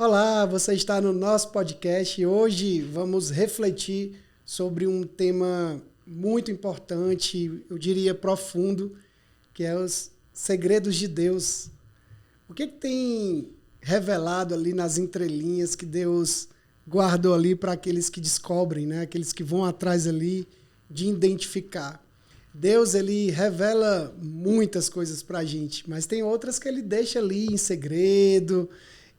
Olá, você está no nosso podcast e hoje vamos refletir sobre um tema muito importante, eu diria profundo, que é os segredos de Deus. O que tem revelado ali nas entrelinhas que Deus guardou ali para aqueles que descobrem, né? Aqueles que vão atrás ali de identificar. Deus, ele revela muitas coisas para a gente, mas tem outras que ele deixa ali em segredo,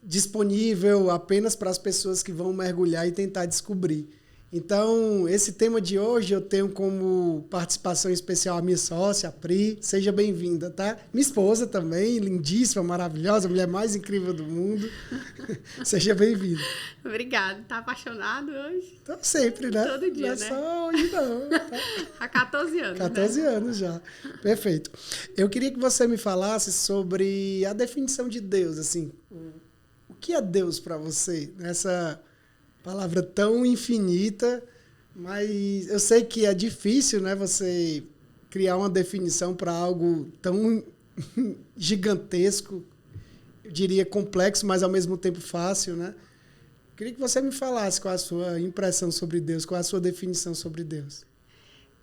disponível apenas para as pessoas que vão mergulhar e tentar descobrir. Então, esse tema de hoje eu tenho como participação especial a minha sócia, a Pri. Seja bem-vinda, tá? Minha esposa também, lindíssima, maravilhosa, a mulher mais incrível do mundo. Seja bem-vinda. Obrigada. Tá apaixonado hoje? Então, sempre, né? Todo dia, não é né? só hoje, não. Tá? Há 14 anos, 14 né? anos já. Perfeito. Eu queria que você me falasse sobre a definição de Deus, assim. O que é Deus para você? Essa palavra tão infinita, mas eu sei que é difícil, né, você criar uma definição para algo tão gigantesco, eu diria complexo, mas ao mesmo tempo fácil, né? Queria que você me falasse qual a sua impressão sobre Deus, qual a sua definição sobre Deus.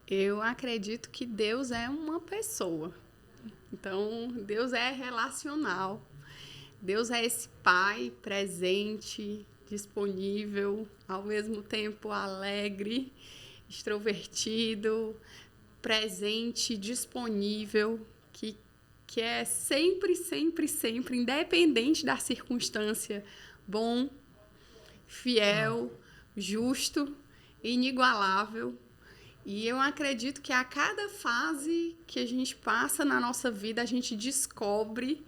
Eu acredito que Deus é uma pessoa. Então, Deus é relacional. Deus é esse Pai presente, disponível, ao mesmo tempo alegre, extrovertido, presente, disponível, que é sempre, sempre, sempre, independente da circunstância, bom, fiel, justo, inigualável. E eu acredito que a cada fase que a gente passa na nossa vida, a gente descobre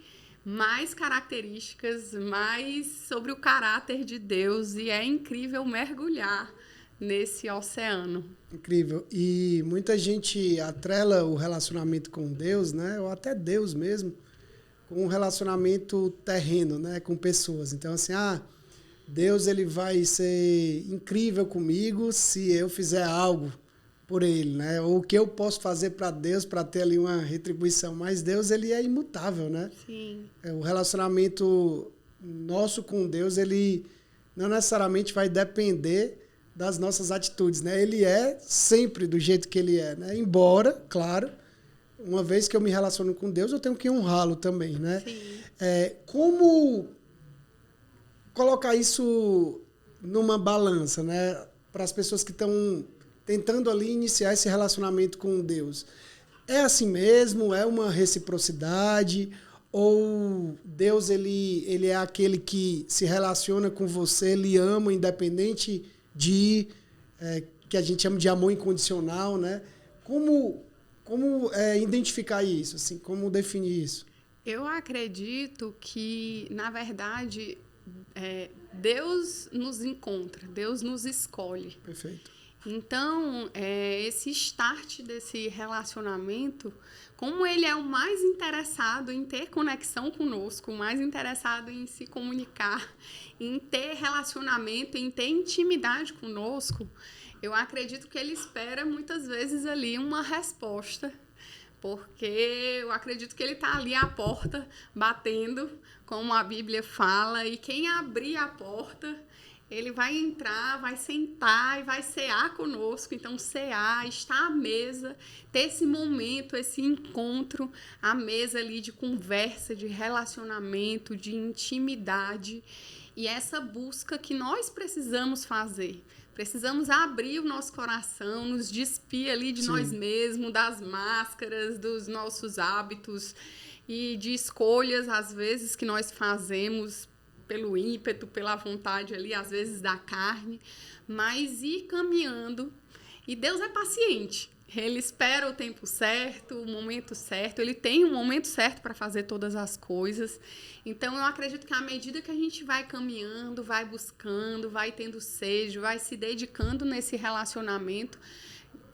mais características, mais sobre o caráter de Deus, e é incrível mergulhar nesse oceano. Incrível. E muita gente atrela o relacionamento com Deus, né, ou até Deus mesmo, com um relacionamento terreno, né, com pessoas. Então, assim, Deus ele vai ser incrível comigo se eu fizer algo por ele, né? Ou o que eu posso fazer para Deus para ter ali uma retribuição. Mas Deus, ele é imutável, né? Sim. O relacionamento nosso com Deus, ele não necessariamente vai depender das nossas atitudes, né? Ele é sempre do jeito que ele é, né? Embora, claro, uma vez que eu me relaciono com Deus, eu tenho que honrá-lo também, né? Sim. Como colocar isso numa balança, né? Para as pessoas que estão tentando ali iniciar esse relacionamento com Deus. É assim mesmo? É uma reciprocidade? Ou Deus ele é aquele que se relaciona com você, lhe ama, independente de que a gente chama de amor incondicional, né? Como identificar isso? Assim, como definir isso? Eu acredito que, na verdade, Deus nos encontra, Deus nos escolhe. Perfeito. Então, esse start desse relacionamento, como ele é o mais interessado em ter conexão conosco, o mais interessado em se comunicar, em ter relacionamento, em ter intimidade conosco, eu acredito que ele espera muitas vezes ali uma resposta, porque eu acredito que ele está ali à porta, batendo, como a Bíblia fala, e quem abrir a porta, ele vai entrar, vai sentar e vai cear conosco. Então, cear, estar à mesa, ter esse momento, esse encontro, à mesa ali de conversa, de relacionamento, de intimidade. E essa busca que nós precisamos fazer. Precisamos abrir o nosso coração, nos despir ali de nós mesmos, das máscaras, dos nossos hábitos e de escolhas, às vezes, que nós fazemos pelo ímpeto, pela vontade ali, às vezes da carne, mas ir caminhando. E Deus é paciente. Ele espera o tempo certo, o momento certo. Ele tem um momento certo para fazer todas as coisas. Então, eu acredito que à medida que a gente vai caminhando, vai buscando, vai tendo sede, vai se dedicando nesse relacionamento,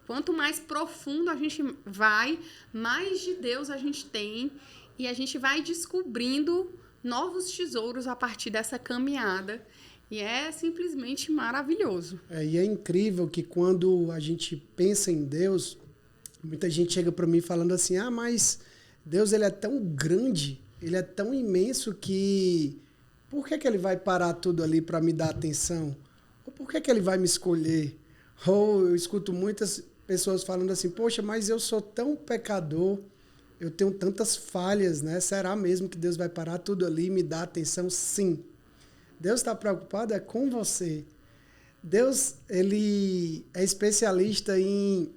quanto mais profundo a gente vai, mais de Deus a gente tem. E a gente vai descobrindo novos tesouros a partir dessa caminhada. E é simplesmente maravilhoso. E é incrível que quando a gente pensa em Deus, muita gente chega para mim falando assim, mas Deus ele é tão grande, ele é tão imenso que por que ele vai parar tudo ali para me dar atenção? Ou por que ele vai me escolher? Ou eu escuto muitas pessoas falando assim, poxa, mas eu sou tão pecador, eu tenho tantas falhas, né? Será mesmo que Deus vai parar tudo ali e me dar atenção? Sim. Deus está preocupado com você. Deus, ele é especialista em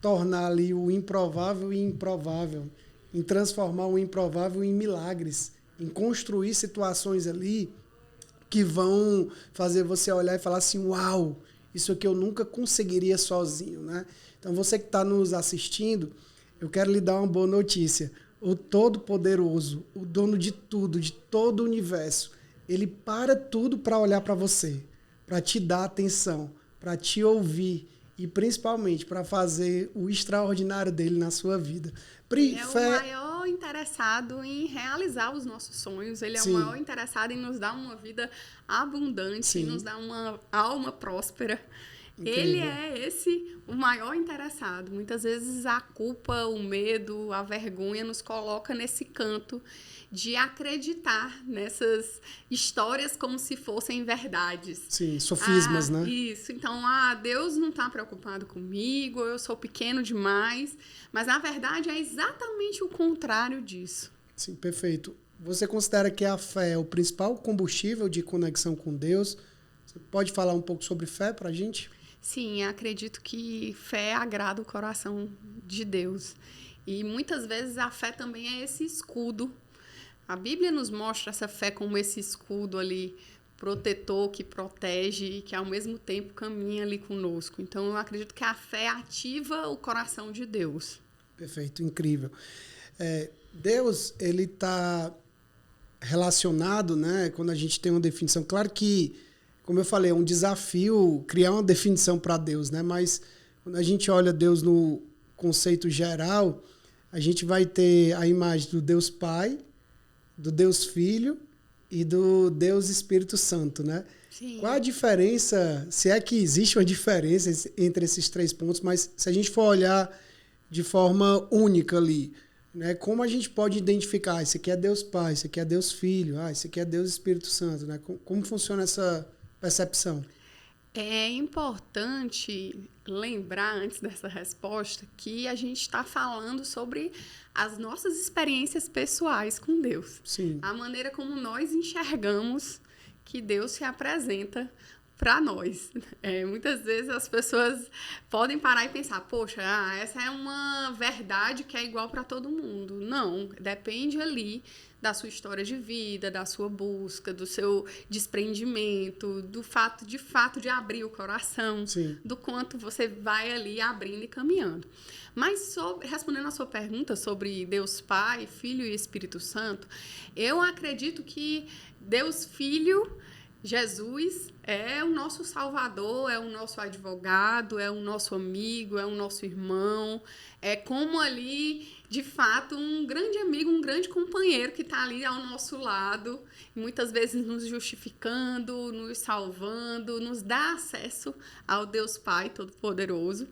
tornar ali o improvável em improvável, em transformar o improvável em milagres, em construir situações ali que vão fazer você olhar e falar assim, uau, isso aqui eu nunca conseguiria sozinho, né? Então, você que está nos assistindo, eu quero lhe dar uma boa notícia. O Todo-Poderoso, o dono de tudo, de todo o universo, ele para tudo para olhar para você, para te dar atenção, para te ouvir e, principalmente, para fazer o extraordinário dele na sua vida. Ele é o maior interessado em realizar os nossos sonhos. Ele é o maior interessado em nos dar uma vida abundante, em nos dar uma alma próspera. Incrível. Ele é o maior interessado. Muitas vezes a culpa, o medo, a vergonha nos coloca nesse canto de acreditar nessas histórias como se fossem verdades. Sim, sofismas, né? Isso. Então, Deus não está preocupado comigo, eu sou pequeno demais. Mas, na verdade, é exatamente o contrário disso. Sim, perfeito. Você considera que a fé é o principal combustível de conexão com Deus? Você pode falar um pouco sobre fé para a gente? Sim, acredito que fé agrada o coração de Deus. E muitas vezes a fé também é esse escudo. A Bíblia nos mostra essa fé como esse escudo ali, protetor, que protege e que ao mesmo tempo caminha ali conosco. Então eu acredito que a fé ativa o coração de Deus. Perfeito, incrível. Deus, ele está relacionado, né? Quando a gente tem uma definição, claro que, como eu falei, é um desafio criar uma definição para Deus, né? Mas quando a gente olha Deus no conceito geral, a gente vai ter a imagem do Deus Pai, do Deus Filho e do Deus Espírito Santo, né? Sim. Qual a diferença, se é que existe uma diferença entre esses três pontos, mas se a gente for olhar de forma única ali, né? Como a gente pode identificar, esse aqui é Deus Pai, esse aqui é Deus Filho, esse aqui é Deus Espírito Santo, né? Como funciona essa percepção? É importante lembrar, antes dessa resposta, que a gente está falando sobre as nossas experiências pessoais com Deus. Sim. A maneira como nós enxergamos que Deus se apresenta para nós. Muitas vezes as pessoas podem parar e pensar, poxa, essa é uma verdade que é igual para todo mundo. Não, depende ali da sua história de vida, da sua busca, do seu desprendimento, do fato de abrir o coração, Sim. do quanto você vai ali abrindo e caminhando. Mas, respondendo a sua pergunta sobre Deus Pai, Filho e Espírito Santo, eu acredito que Deus Filho, Jesus, é o nosso Salvador, é o nosso advogado, é o nosso amigo, é o nosso irmão, é como ali, de fato, um grande amigo, um grande companheiro que está ali ao nosso lado, muitas vezes nos justificando, nos salvando, nos dá acesso ao Deus Pai Todo-Poderoso.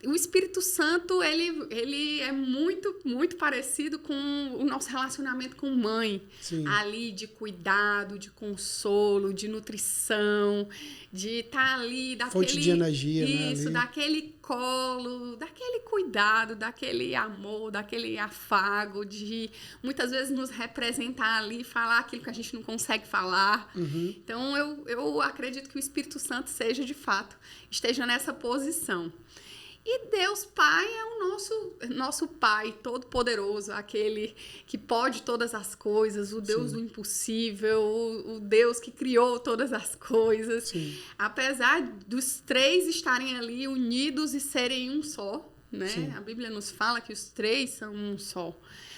O Espírito Santo, ele é muito, muito parecido com o nosso relacionamento com mãe. Sim. Ali de cuidado, de consolo, de nutrição, de estar ali daquele... Fonte de energia, né? Isso, daquele colo, daquele cuidado, daquele amor, daquele afago, de muitas vezes nos representar ali, falar aquilo que a gente não consegue falar. Uhum. Então, eu acredito que o Espírito Santo esteja nessa posição. E Deus Pai é o nosso Pai todo-poderoso, aquele que pode todas as coisas, o Deus Sim. do impossível, o Deus que criou todas as coisas. Sim. Apesar dos três estarem ali unidos e serem um só, né? Sim. A Bíblia nos fala que os três são um só.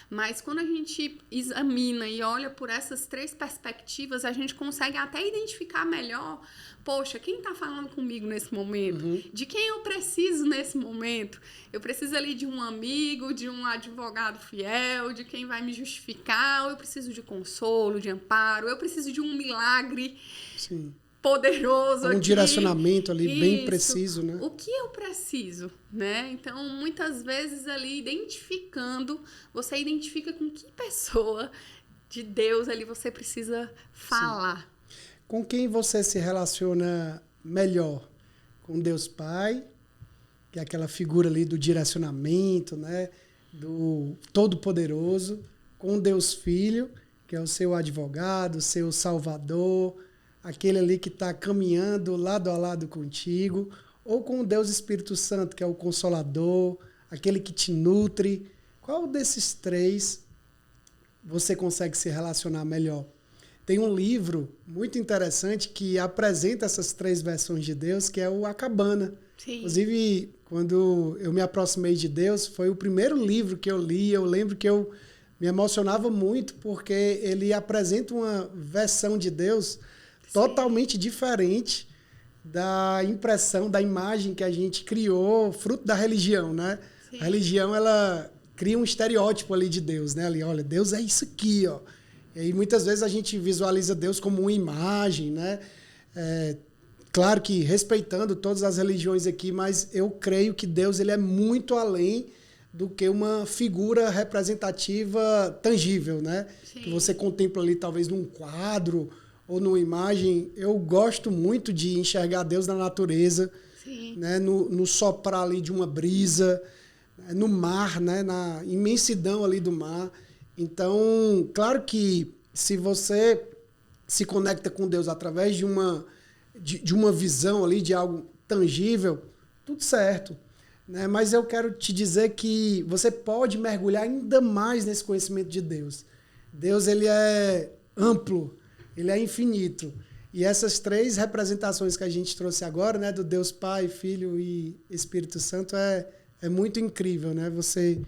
Mas quando a gente examina e olha por essas três perspectivas, a gente consegue até identificar melhor, poxa, quem está falando comigo nesse momento? Uhum. De quem eu preciso nesse momento? Eu preciso ali de um amigo, de um advogado fiel, de quem vai me justificar, ou eu preciso de consolo, de amparo, eu preciso de um milagre. Sim. Poderoso aqui. Direcionamento ali bem Isso. preciso, né? O que eu preciso, né? Então, muitas vezes ali você identifica com que pessoa de Deus ali, você precisa falar. Sim. Com quem você se relaciona melhor? Com Deus Pai, que é aquela figura ali do direcionamento, né? Do Todo-Poderoso, com Deus Filho, que é o seu advogado, o seu salvador, aquele ali que está caminhando lado a lado contigo, ou com o Deus Espírito Santo, que é o Consolador, aquele que te nutre. Qual desses três você consegue se relacionar melhor? Tem um livro muito interessante que apresenta essas três versões de Deus, que é o A Cabana. Sim. Inclusive, quando eu me aproximei de Deus, foi o primeiro livro que eu li. Eu lembro que eu me emocionava muito, porque ele apresenta uma versão de Deus totalmente diferente da impressão, da imagem que a gente criou, fruto da religião, né? Sim. A religião, ela cria um estereótipo ali de Deus, né? Ali, olha, Deus é isso aqui, ó. E aí, muitas vezes a gente visualiza Deus como uma imagem, né? Claro que respeitando todas as religiões aqui, mas eu creio que Deus ele é muito além do que uma figura representativa tangível, né? Sim. Que você contempla ali talvez num quadro ou numa imagem. Eu gosto muito de enxergar Deus na natureza, né? No soprar ali de uma brisa, no mar, né? Na imensidão ali do mar. Então, claro que se você se conecta com Deus através de uma visão ali, de algo tangível, tudo certo. Né? Mas eu quero te dizer que você pode mergulhar ainda mais nesse conhecimento de Deus. Deus ele é amplo, ele é infinito. E essas três representações que a gente trouxe agora, né, do Deus Pai, Filho e Espírito Santo, é muito incrível. Né? Você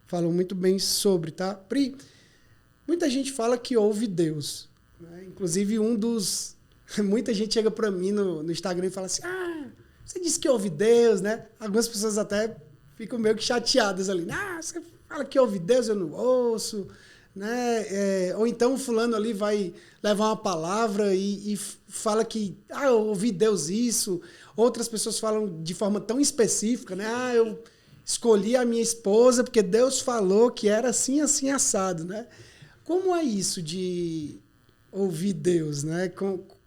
falou muito bem sobre, tá? Pri, muita gente fala que ouve Deus. Né? Inclusive, muita gente chega para mim no Instagram e fala assim, você disse que ouve Deus, né? Algumas pessoas até ficam meio que chateadas ali. Você fala que ouve Deus, eu não ouço. Né? Ou então o fulano ali vai levar uma palavra e fala que eu ouvi Deus isso. Outras pessoas falam de forma tão específica, né? Eu escolhi a minha esposa porque Deus falou que era assim, assim, assado, né? Como é isso de ouvir Deus, né?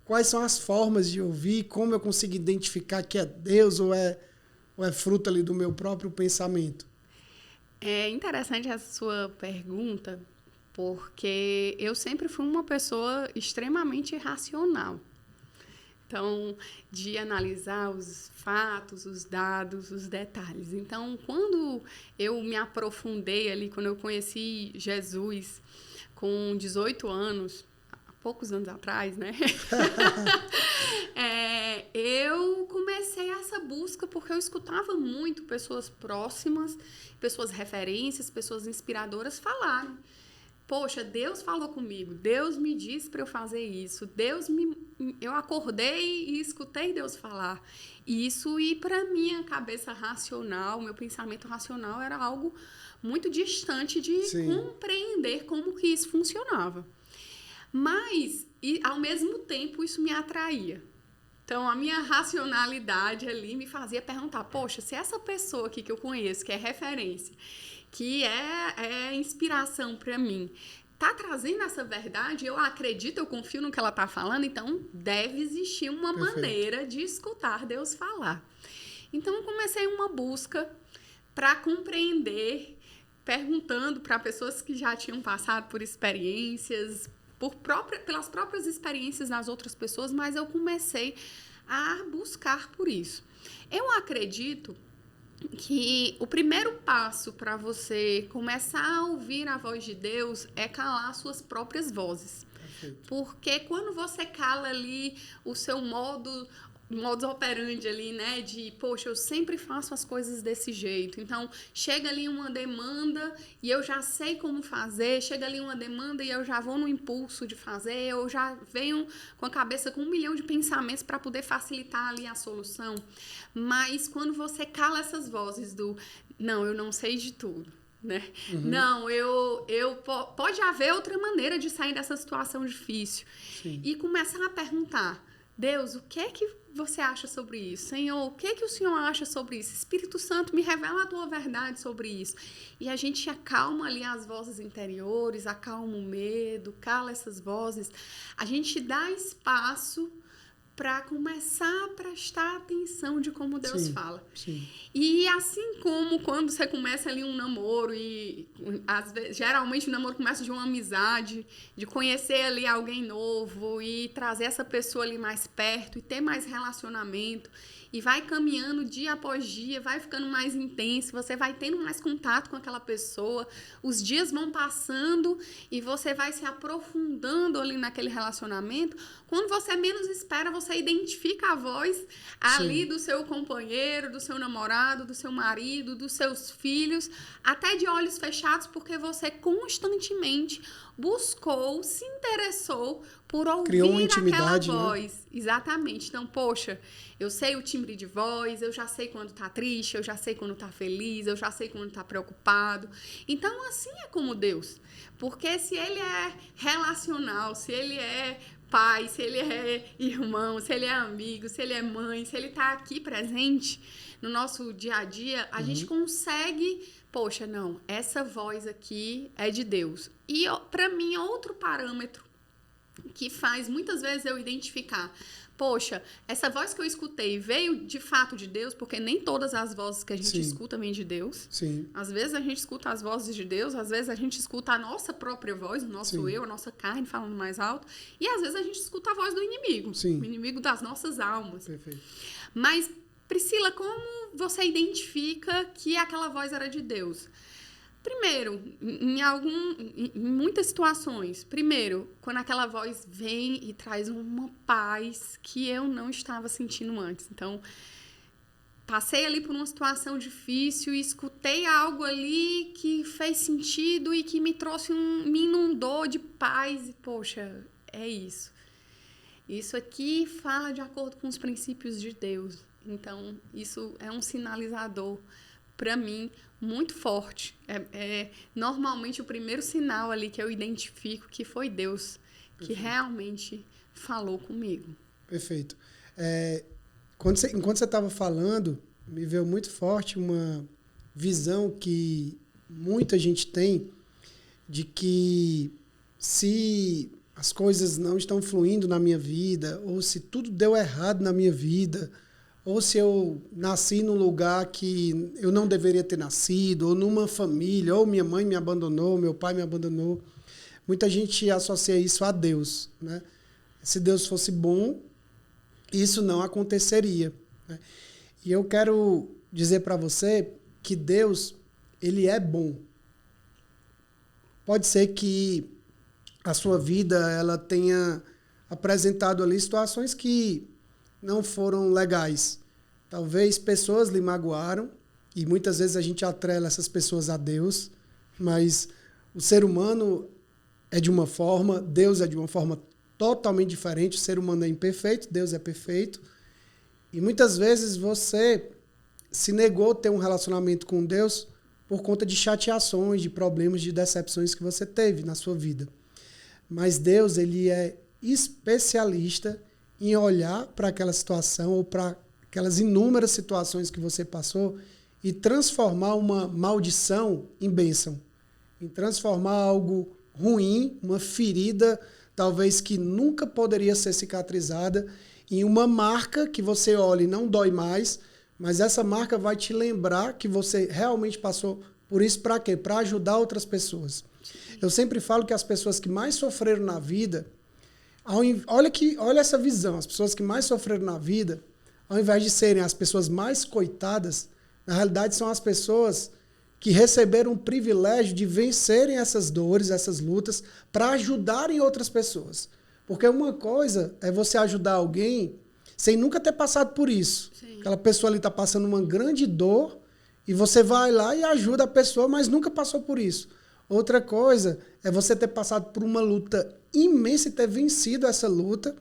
Quais são as formas de ouvir? Como eu consigo identificar que é Deus ou é fruto ali do meu próprio pensamento? É interessante essa sua pergunta, porque eu sempre fui uma pessoa extremamente racional. Então, de analisar os fatos, os dados, os detalhes. Então, quando eu me aprofundei ali, quando eu conheci Jesus com 18 anos, há poucos anos atrás, né? Eu comecei essa busca porque eu escutava muito pessoas próximas, pessoas referências, pessoas inspiradoras falarem. Poxa, Deus falou comigo, Deus me disse para eu fazer isso, eu acordei e escutei Deus falar. E isso ir para minha cabeça racional, meu pensamento racional era algo muito distante de compreender como que isso funcionava. Mas, ao mesmo tempo, isso me atraía. Então, a minha racionalidade ali me fazia perguntar, poxa, se essa pessoa aqui que eu conheço, que é referência, que é inspiração para mim, tá trazendo essa verdade, eu acredito, eu confio no que ela tá falando, então deve existir uma maneira de escutar Deus falar. Então, eu comecei uma busca para compreender, perguntando para pessoas que já tinham passado por experiências, pelas próprias experiências das outras pessoas, mas eu comecei a buscar por isso. Eu acredito que o primeiro passo para você começar a ouvir a voz de Deus é calar suas próprias vozes. Perfeito. Porque quando você cala ali o seu modus operandi ali, né, de, poxa, eu sempre faço as coisas desse jeito. Então, chega ali uma demanda e eu já sei como fazer, chega ali uma demanda e eu já vou no impulso de fazer, eu já venho com a cabeça com 1 milhão de pensamentos para poder facilitar ali a solução. Mas quando você cala essas vozes do, não, eu não sei de tudo, né? Uhum. Não, pode haver outra maneira de sair dessa situação difícil. Sim. E começar a perguntar, Deus, o que é que você acha sobre isso? Senhor, o que é que o Senhor acha sobre isso? Espírito Santo, me revela a tua verdade sobre isso. E a gente acalma ali as vozes interiores, acalma o medo, cala essas vozes. A gente dá espaço para começar a prestar atenção de como Deus fala. Sim. E assim como quando você começa ali um namoro e às vezes, geralmente o namoro começa de uma amizade, de conhecer ali alguém novo e trazer essa pessoa ali mais perto e ter mais relacionamento e vai caminhando dia após dia, vai ficando mais intenso, você vai tendo mais contato com aquela pessoa, os dias vão passando e você vai se aprofundando ali naquele relacionamento. Quando você menos espera, você identifica a voz ali do seu companheiro, do seu namorado, do seu marido, dos seus filhos, até de olhos fechados, porque você constantemente buscou, se interessou por ouvir aquela voz. Né? Exatamente. Então, poxa, eu sei o timbre de voz, eu já sei quando tá triste, eu já sei quando tá feliz, eu já sei quando tá preocupado. Então, assim é como Deus. Porque se ele é relacional, se ele é pai, se ele é irmão, se ele é amigo, se ele é mãe, se ele tá aqui presente no nosso dia a dia, a gente consegue, poxa, não, essa voz aqui é de Deus. E para mim, outro parâmetro que faz muitas vezes eu identificar, poxa, essa voz que eu escutei veio de fato de Deus, porque nem todas as vozes que a gente escuta vêm de Deus. Sim. Às vezes a gente escuta as vozes de Deus, às vezes a gente escuta a nossa própria voz, o nosso eu, a nossa carne falando mais alto, e às vezes a gente escuta a voz do inimigo, o inimigo das nossas almas. Perfeito. Mas, Priscila, como você identifica que aquela voz era de Deus? Primeiro, em muitas situações, quando aquela voz vem e traz uma paz que eu não estava sentindo antes. Então, passei ali por uma situação difícil e escutei algo ali que fez sentido e que me trouxe me inundou de paz. E, poxa, é isso. Isso aqui fala de acordo com os princípios de Deus. Então, isso é um sinalizador para mim muito forte. Normalmente o primeiro sinal ali que eu identifico que foi Deus que realmente falou comigo. Perfeito. Enquanto você estava falando, me veio muito forte uma visão que muita gente tem de que se as coisas não estão fluindo na minha vida, ou se tudo deu errado na minha vida, ou se eu nasci num lugar que eu não deveria ter nascido, ou numa família, ou minha mãe me abandonou, meu pai me abandonou. Muita gente associa isso a Deus, né? Se Deus fosse bom, isso não aconteceria, né? E eu quero dizer para você que Deus, ele é bom. Pode ser que a sua vida ela tenha apresentado ali situações que não foram legais. Talvez pessoas lhe magoaram, e muitas vezes a gente atrela essas pessoas a Deus, mas o ser humano é de uma forma, Deus é de uma forma totalmente diferente. O ser humano é imperfeito, Deus é perfeito. E muitas vezes você se negou a ter um relacionamento com Deus por conta de chateações, de problemas, de decepções que você teve na sua vida. Mas Deus, ele é especialista em olhar para aquela situação ou para aquelas inúmeras situações que você passou e transformar uma maldição em bênção. Em transformar algo ruim, uma ferida, talvez que nunca poderia ser cicatrizada, em uma marca que você olha e não dói mais, mas essa marca vai te lembrar que você realmente passou por isso. Para quê? Para ajudar outras pessoas. Eu sempre falo que as pessoas que mais sofreram na vida, olha essa visão, as pessoas que mais sofreram na vida, ao invés de serem as pessoas mais coitadas, na realidade são as pessoas que receberam o privilégio de vencerem essas dores, essas lutas, para ajudarem outras pessoas. Porque uma coisa é você ajudar alguém sem nunca ter passado por isso. Sim. Aquela pessoa ali está passando uma grande dor e você vai lá e ajuda a pessoa, mas nunca passou por isso. Outra coisa é você ter passado por uma luta imensa e ter vencido essa luta.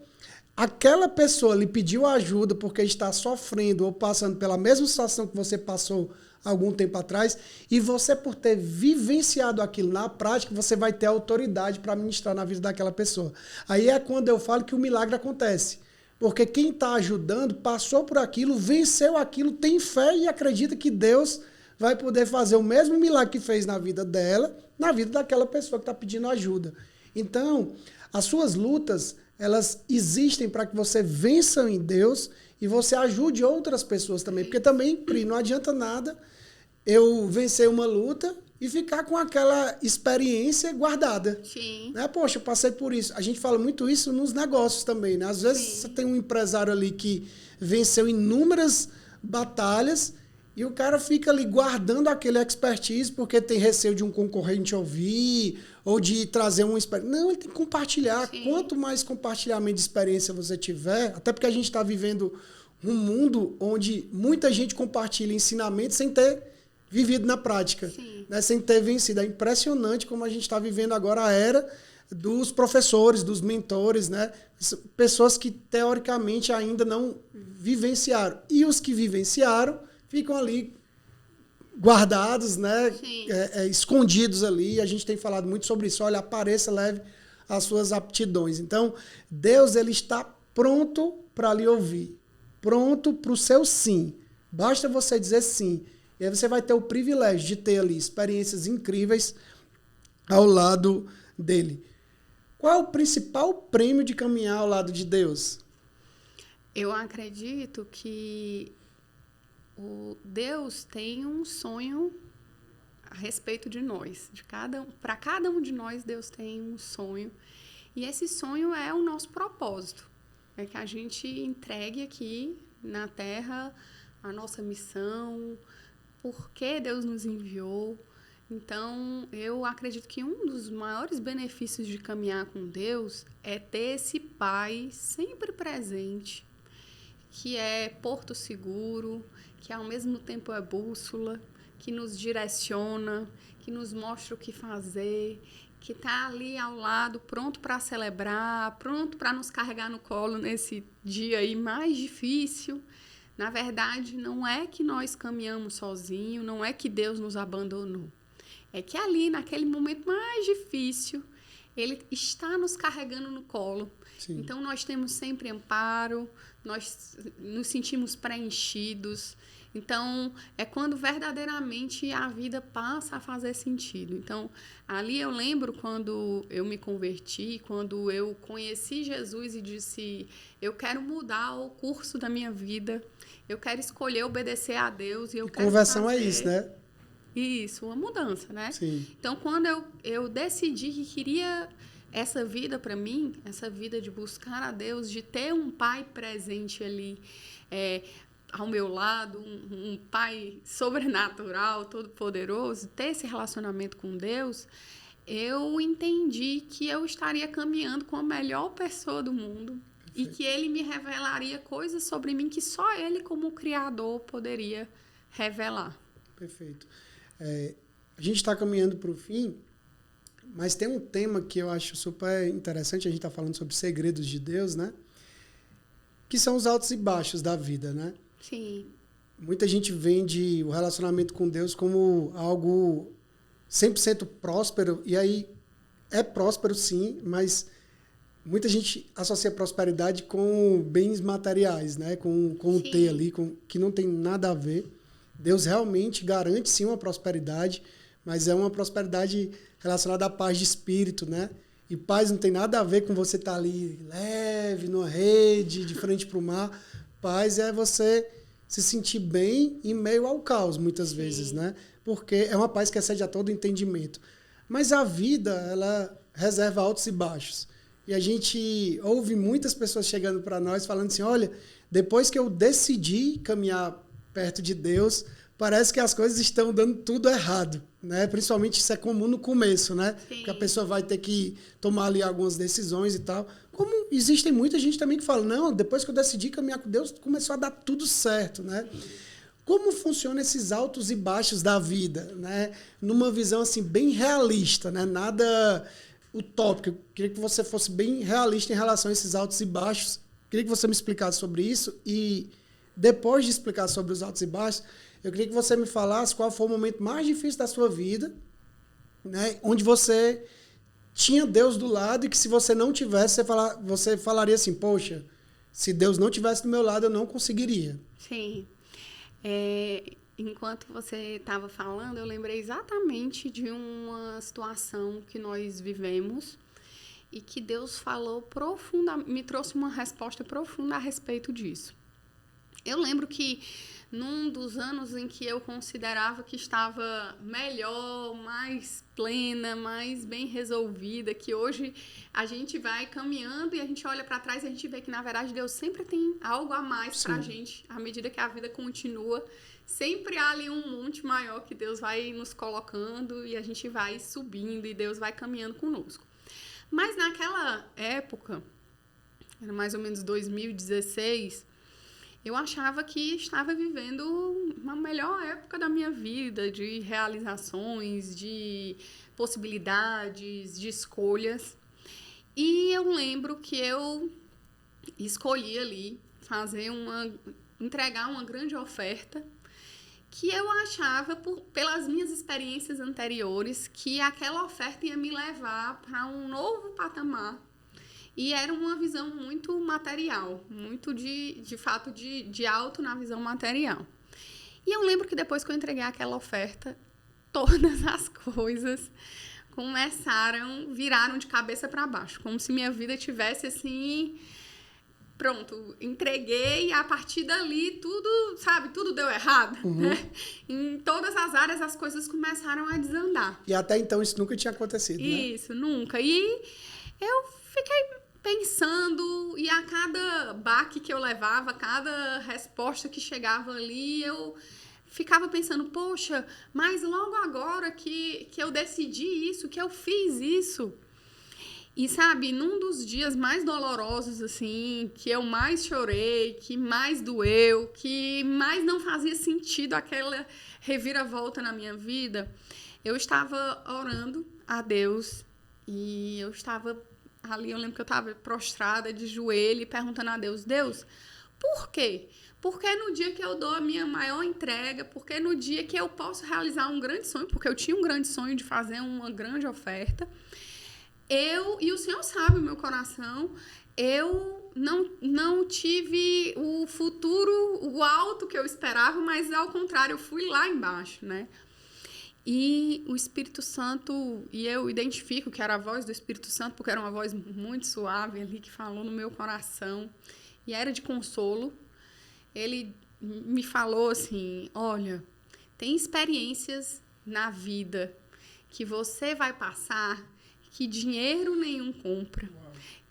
Aquela pessoa lhe pediu ajuda porque está sofrendo ou passando pela mesma situação que você passou algum tempo atrás, e você, por ter vivenciado aquilo na prática, você vai ter autoridade para ministrar na vida daquela pessoa. Aí é quando eu falo que o milagre acontece. Porque quem está ajudando passou por aquilo, venceu aquilo, tem fé e acredita que Deus vai poder fazer o mesmo milagre que fez na vida dela, na vida daquela pessoa que está pedindo ajuda. Então, as suas lutas, elas existem para que você vença em Deus e você ajude outras pessoas também. Porque também, Pri, não adianta nada eu vencer uma luta e ficar com aquela experiência guardada. Sim. Né? Poxa, eu passei por isso. A gente fala muito isso nos negócios também, né? Às vezes você tem um empresário ali que venceu inúmeras batalhas e o cara fica ali guardando aquele expertise porque tem receio de um concorrente ouvir ou de trazer uma experiência. Não, ele tem que compartilhar. Sim. Quanto mais compartilhamento de experiência você tiver, até porque a gente está vivendo um mundo onde muita gente compartilha ensinamentos sem ter vivido na prática, né? Sem ter vencido. É impressionante como a gente está vivendo agora a era dos professores, dos mentores, né? Pessoas que teoricamente ainda não vivenciaram. E os que vivenciaram ficam ali guardados, né? Escondidos ali. A gente tem falado muito sobre isso. Olha, apareça, leve as suas aptidões. Então, Deus, ele está pronto para lhe ouvir. Pronto para o seu sim. Basta você dizer sim. E aí você vai ter o privilégio de ter ali experiências incríveis ao lado dele. Qual é o principal prêmio de caminhar ao lado de Deus? Eu acredito que Deus tem um sonho a respeito de nós. Para cada um de nós, Deus tem um sonho. E esse sonho é o nosso propósito. É que a gente entregue aqui na Terra a nossa missão, por que Deus nos enviou. Então, eu acredito que um dos maiores benefícios de caminhar com Deus é ter esse Pai sempre presente, que é porto seguro, que ao mesmo tempo é bússola, que nos direciona, que nos mostra o que fazer, que está ali ao lado, pronto para celebrar, pronto para nos carregar no colo nesse dia aí mais difícil. Na verdade, não é que nós caminhamos sozinhos, não é que Deus nos abandonou. É que ali, naquele momento mais difícil, Ele está nos carregando no colo. Sim. Então, nós temos sempre amparo, nós nos sentimos preenchidos. Então, é quando verdadeiramente a vida passa a fazer sentido. Então, ali eu lembro quando eu me converti, quando eu conheci Jesus e disse, eu quero mudar o curso da minha vida, eu quero escolher obedecer a Deus. E conversão é isso, né? Isso, uma mudança, né? Sim. Então, quando eu decidi que queria essa vida para mim, essa vida de buscar a Deus, de ter um Pai presente ali, ao meu lado, um Pai sobrenatural, todo-poderoso, ter esse relacionamento com Deus, eu entendi que eu estaria caminhando com a melhor pessoa do mundo. Perfeito. E que Ele me revelaria coisas sobre mim que só Ele, como Criador, poderia revelar. Perfeito. A gente está caminhando para o fim, mas tem um tema que eu acho super interessante, a gente está falando sobre segredos de Deus, né? Que são os altos e baixos da vida, né? Sim. Muita gente vende o relacionamento com Deus como algo 100% próspero, e aí é próspero sim, mas muita gente associa prosperidade com bens materiais, né? Com o ter ali, que não tem nada a ver. Deus realmente garante sim uma prosperidade, mas é uma prosperidade relacionada à paz de espírito, né? E paz não tem nada a ver com você estar ali leve, numa rede, de frente para o mar. Paz é você se sentir bem em meio ao caos, muitas vezes, né? Porque é uma paz que excede a todo entendimento. Mas a vida, ela reserva altos e baixos. E a gente ouve muitas pessoas chegando para nós falando assim, olha, depois que eu decidi caminhar perto de Deus, parece que as coisas estão dando tudo errado, né? Principalmente isso é comum no começo, né? Sim. Porque a pessoa vai ter que tomar ali algumas decisões e tal. Como existem muita gente também que fala, não, depois que eu decidi caminhar com Deus, começou a dar tudo certo, né? Como funcionam esses altos e baixos da vida, né? Numa visão assim bem realista, né? Nada utópico. Eu queria que você fosse bem realista em relação a esses altos e baixos. Queria que você me explicasse sobre isso e depois de explicar sobre os altos e baixos, eu queria que você me falasse qual foi o momento mais difícil da sua vida, né? Onde você tinha Deus do lado e que se você não tivesse, você falaria assim, poxa, se Deus não tivesse do meu lado, eu não conseguiria. Sim. Enquanto você estava falando, eu lembrei exatamente de uma situação que nós vivemos e que Deus falou profundamente, me trouxe uma resposta profunda a respeito disso. Eu lembro que num dos anos em que eu considerava que estava melhor, mais plena, mais bem resolvida, que hoje a gente vai caminhando e a gente olha para trás e a gente vê que, na verdade, Deus sempre tem algo a mais para a gente, à medida que a vida continua. Sempre há ali um monte maior que Deus vai nos colocando e a gente vai subindo e Deus vai caminhando conosco. Mas naquela época, era mais ou menos 2016, eu achava que estava vivendo uma melhor época da minha vida, de realizações, de possibilidades, de escolhas. E eu lembro que eu escolhi ali entregar uma grande oferta que eu achava, pelas minhas experiências anteriores, que aquela oferta ia me levar para um novo patamar. E era uma visão muito material, muito de fato de alto na visão material. E eu lembro que depois que eu entreguei aquela oferta, todas as coisas viraram de cabeça para baixo, como se minha vida tivesse assim, pronto, entreguei e a partir dali tudo deu errado, né? Em todas as áreas as coisas começaram a desandar. E até então isso nunca tinha acontecido, né? Isso, nunca. E eu fiquei pensando, e a cada baque que eu levava, a cada resposta que chegava ali, eu ficava pensando, poxa, mas logo agora que eu decidi isso, que eu fiz isso. E, sabe, num dos dias mais dolorosos, assim, que eu mais chorei, que mais doeu, que mais não fazia sentido aquela reviravolta na minha vida, eu estava orando a Deus e eu estava ali, eu lembro que eu estava prostrada de joelho, perguntando a Deus, por quê? Porque no dia que eu dou a minha maior entrega, porque no dia que eu posso realizar um grande sonho, porque eu tinha um grande sonho de fazer uma grande oferta, e o Senhor sabe o meu coração, eu não tive o futuro, o alto que eu esperava, mas ao contrário, eu fui lá embaixo, né? E o Espírito Santo, e eu identifico que era a voz do Espírito Santo, porque era uma voz muito suave ali, que falou no meu coração, e era de consolo. Ele me falou assim, olha, tem experiências na vida que você vai passar que dinheiro nenhum compra,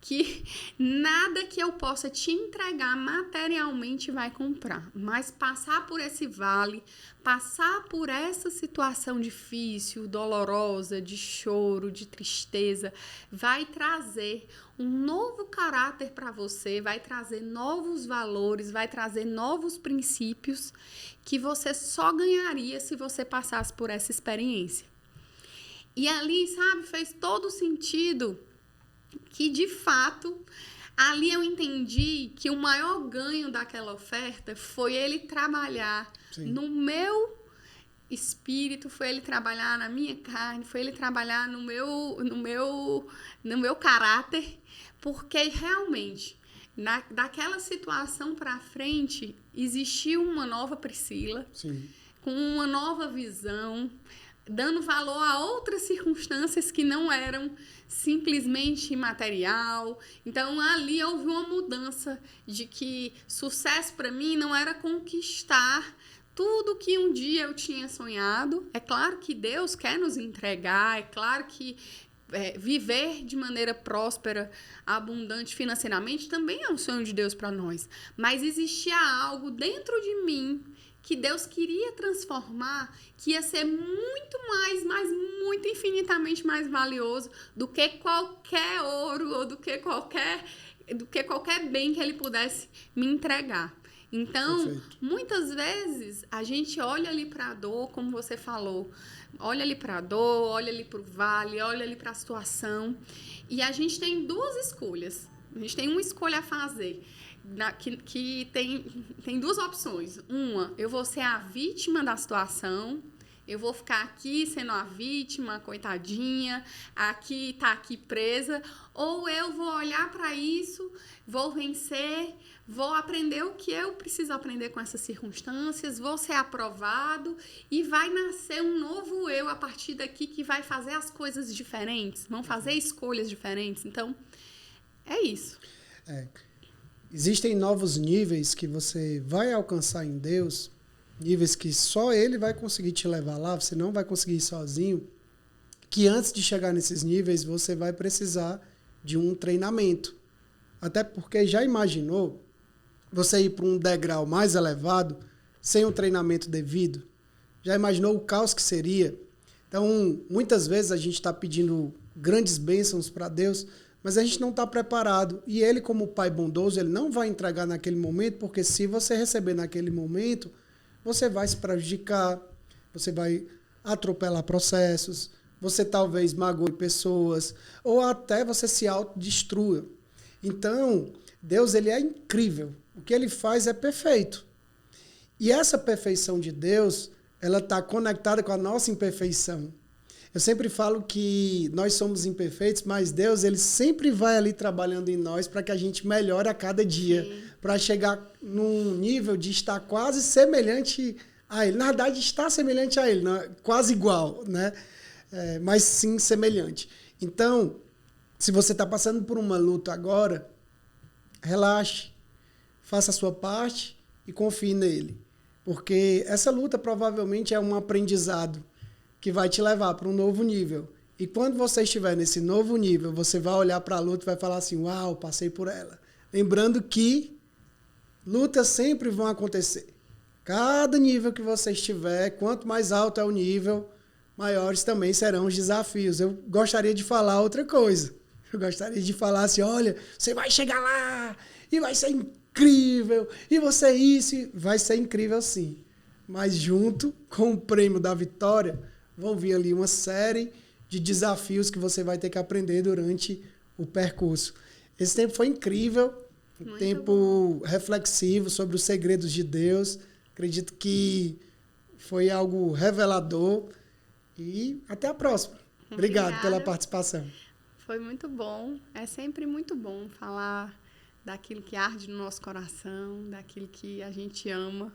que nada que eu possa te entregar materialmente vai comprar, mas passar por esse vale, passar por essa situação difícil, dolorosa, de choro, de tristeza, vai trazer um novo caráter para você, vai trazer novos valores, vai trazer novos princípios que você só ganharia se você passasse por essa experiência. E ali, sabe, fez todo sentido que, de fato, ali eu entendi que o maior ganho daquela oferta foi ele trabalhar no meu espírito, foi ele trabalhar na minha carne, foi ele trabalhar no meu caráter, porque realmente, daquela situação para frente, existiu uma nova Priscila, com uma nova visão, dando valor a outras circunstâncias que não eram simplesmente material. Então, ali houve uma mudança de que sucesso para mim não era conquistar tudo que um dia eu tinha sonhado. É claro que Deus quer nos entregar, é claro que viver de maneira próspera, abundante financeiramente também é um sonho de Deus para nós. Mas existia algo dentro de mim que Deus queria transformar, que ia ser muito mais, mas muito infinitamente mais valioso do que qualquer ouro ou do que qualquer bem que Ele pudesse me entregar. Então, muitas vezes, a gente olha ali para a dor, como você falou, olha ali para a dor, olha ali para o vale, olha ali para a situação, e a gente tem duas escolhas. A gente tem uma escolha a fazer. Que tem duas opções. Uma, eu vou ser a vítima da situação Eu vou ficar aqui sendo a vítima, coitadinha, tá aqui presa, ou eu vou olhar para isso, vou vencer, vou aprender o que eu preciso aprender com essas circunstâncias, vou ser aprovado e vai nascer um novo eu a partir daqui que vai fazer as coisas diferentes, vão fazer escolhas diferentes. Então, é isso. Existem novos níveis que você vai alcançar em Deus, níveis que só Ele vai conseguir te levar lá, você não vai conseguir ir sozinho, que antes de chegar nesses níveis você vai precisar de um treinamento. Até porque já imaginou você ir para um degrau mais elevado sem um treinamento devido? Já imaginou o caos que seria? Então, muitas vezes a gente está pedindo grandes bênçãos para Deus, mas a gente não está preparado. E Ele, como Pai bondoso, Ele não vai entregar naquele momento, porque se você receber naquele momento, você vai se prejudicar, você vai atropelar processos, você talvez magoe pessoas, ou até você se autodestrua. Então, Deus, Ele é incrível. O que Ele faz é perfeito. E essa perfeição de Deus, ela está conectada com a nossa imperfeição. Eu sempre falo que nós somos imperfeitos, mas Deus, Ele sempre vai ali trabalhando em nós para que a gente melhore a cada dia, para chegar num nível de estar quase semelhante a Ele. Na verdade, estar semelhante a Ele, não é quase igual, né? Mas sim semelhante. Então, se você está passando por uma luta agora, relaxe, faça a sua parte e confie nele. Porque essa luta provavelmente é um aprendizado que vai te levar para um novo nível. E quando você estiver nesse novo nível, você vai olhar para a luta e vai falar assim, uau, passei por ela. Lembrando que lutas sempre vão acontecer. Cada nível que você estiver, quanto mais alto é o nível, maiores também serão os desafios. Eu gostaria de falar outra coisa. Eu gostaria de falar assim, olha, você vai chegar lá e vai ser incrível, e você isso, vai ser incrível sim. Mas junto com o prêmio da vitória, vão vir ali uma série de desafios que você vai ter que aprender durante o percurso. Esse tempo foi incrível, um tempo reflexivo sobre os segredos de Deus. Acredito que foi algo revelador. E até a próxima. Obrigado pela participação. Foi muito bom. É sempre muito bom falar daquilo que arde no nosso coração, daquilo que a gente ama.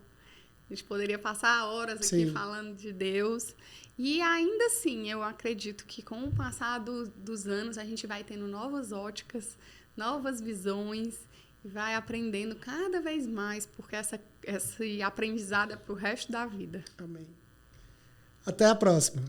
A gente poderia passar horas aqui falando de Deus. E ainda assim, eu acredito que com o passar dos anos, a gente vai tendo novas óticas, novas visões, e vai aprendendo cada vez mais, porque esse aprendizado é para o resto da vida. Amém. Até a próxima.